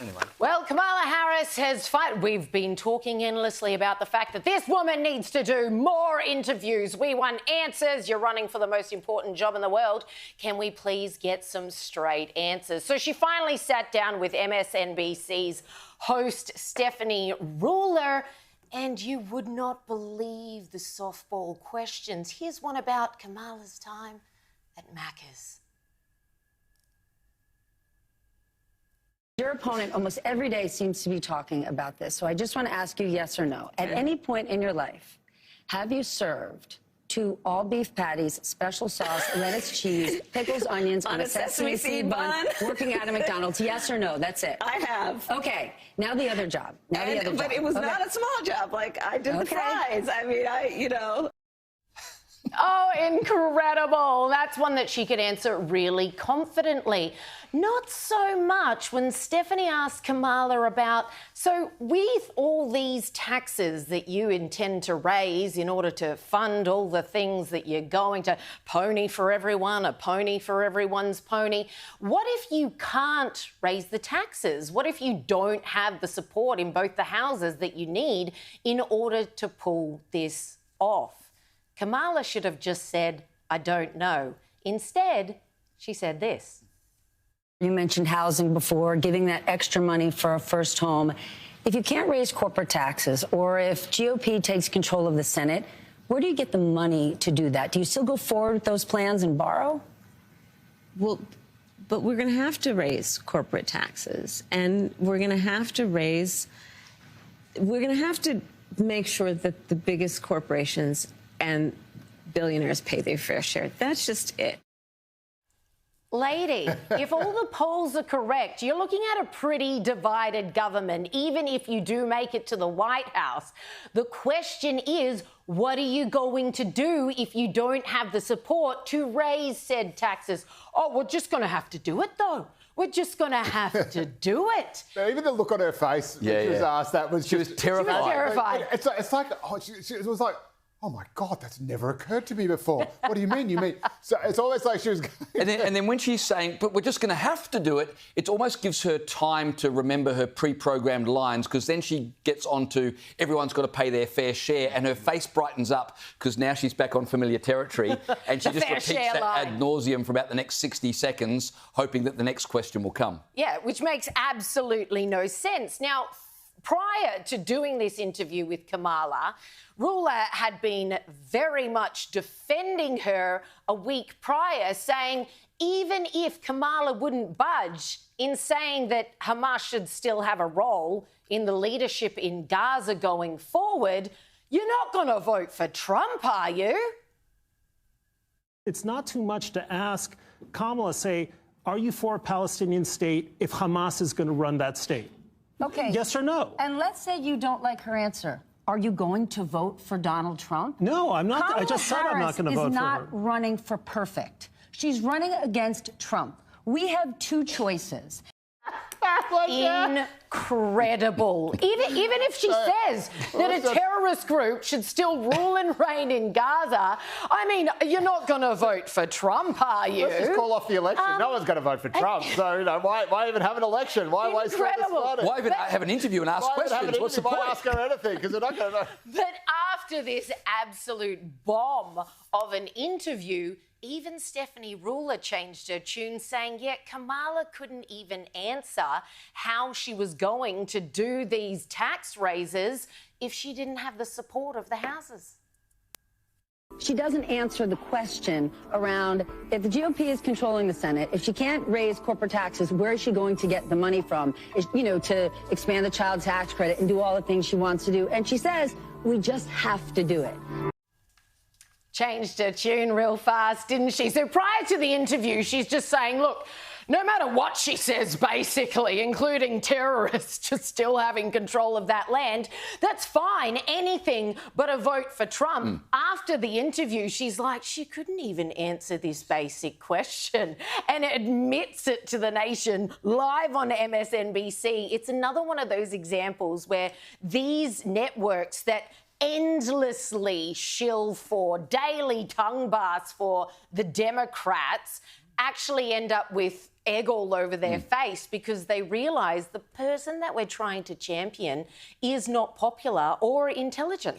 Anyway. Well, Kamala Harris has we've been talking endlessly about the fact that this woman needs to do more interviews. We want answers. You're running for the most important job in the world. Can we please get some straight answers? So she finally sat down with MSNBC's host, Stephanie Ruler, and you would not believe the softball questions. Here's one about Kamala's time at Macca's. Your opponent almost every day seems to be talking about this, so I just want to ask you yes or no. At any point in your life, have you served 2 all-beef patties, special sauce, lettuce, cheese, pickles, onions on a sesame seed bun, working at a McDonald's? Yes or no? That's it. I have. Okay, now the other job. But it was not a small job. Like, I did the fries. I mean, Oh, incredible. That's one that she could answer really confidently. Not so much when Stephanie asked Kamala about, so with all these taxes that you intend to raise in order to fund all the things that you're going to pony for everyone, a pony for everyone's pony, what if you can't raise the taxes? What if you don't have the support in both the houses that you need in order to pull this off? Kamala should have just said, I don't know. Instead, she said this. You mentioned housing before, giving that extra money for a first home. If you can't raise corporate taxes, or if GOP takes control of the Senate, where do you get the money to do that? Do you still go forward with those plans and borrow? well, but we're going to have to raise corporate taxes, and we're going to have to make sure that the biggest corporations and billionaires pay their fair share. That's just it. Lady, if all the polls are correct, you're looking at a pretty divided government, even if you do make it to the White House. The question is, what are you going to do if you don't have the support to raise said taxes? Oh, we're just going to have to do it, though. We're just going to have to do it. Even the look on her face when she was asked that was... She was terrified. She was terrified. It's like, it was like... Oh, my God, that's never occurred to me before. What do you mean? You mean... So it's almost like she was... and then when she's saying, but we're just going to have to do it, it almost gives her time to remember her pre-programmed lines, because then she gets on to everyone's got to pay their fair share, and her face brightens up because now she's back on familiar territory, and she just repeats that ad nauseum for about the next 60 seconds, hoping that the next question will come. Yeah, which makes absolutely no sense. Now, prior to doing this interview with Kamala, Ruler had been very much defending her a week prior, saying even if Kamala wouldn't budge in saying that Hamas should still have a role in the leadership in Gaza going forward, you're not going to vote for Trump, are you? It's not too much to ask Kamala, say, are you for a Palestinian state if Hamas is going to run that state? Okay. Yes or no? And let's say you don't like her answer. Are you going to vote for Donald Trump? No, I'm not. Kamala I just said I'm not going to vote for her. Harris is not running for perfect. She's running against Trump. We have 2 choices. Incredible. Even if she says that a terrorist group should still rule and reign in Gaza, I mean, you're not going to vote for Trump, are you? Let's just call off the election. No one's going to vote for Trump. So, you know, why even have an election? Why waste all this money? Why even have an interview and ask questions? What's the point? Why ask her anything? Because they're not going to know. But after this absolute bomb of an interview, even Stephanie Ruler changed her tune, saying, yeah, Kamala couldn't even answer how she was going to do these tax raises if she didn't have the support of the houses. She doesn't answer the question around if the GOP is controlling the Senate, if she can't raise corporate taxes, where is she going to get the money from, to expand the child tax credit and do all the things she wants to do. And she says, we just have to do it. Changed her tune real fast, didn't she? So prior to the interview, she's just saying, look, no matter what she says, basically, including terrorists just still having control of that land, that's fine, anything but a vote for Trump. After the interview, she's like, she couldn't even answer this basic question, and admits it to the nation live on MSNBC. It's another one of those examples where these networks that endlessly shill for, daily tongue baths for the Democrats, actually end up with egg all over their face because they realise the person that we're trying to champion is not popular or intelligent.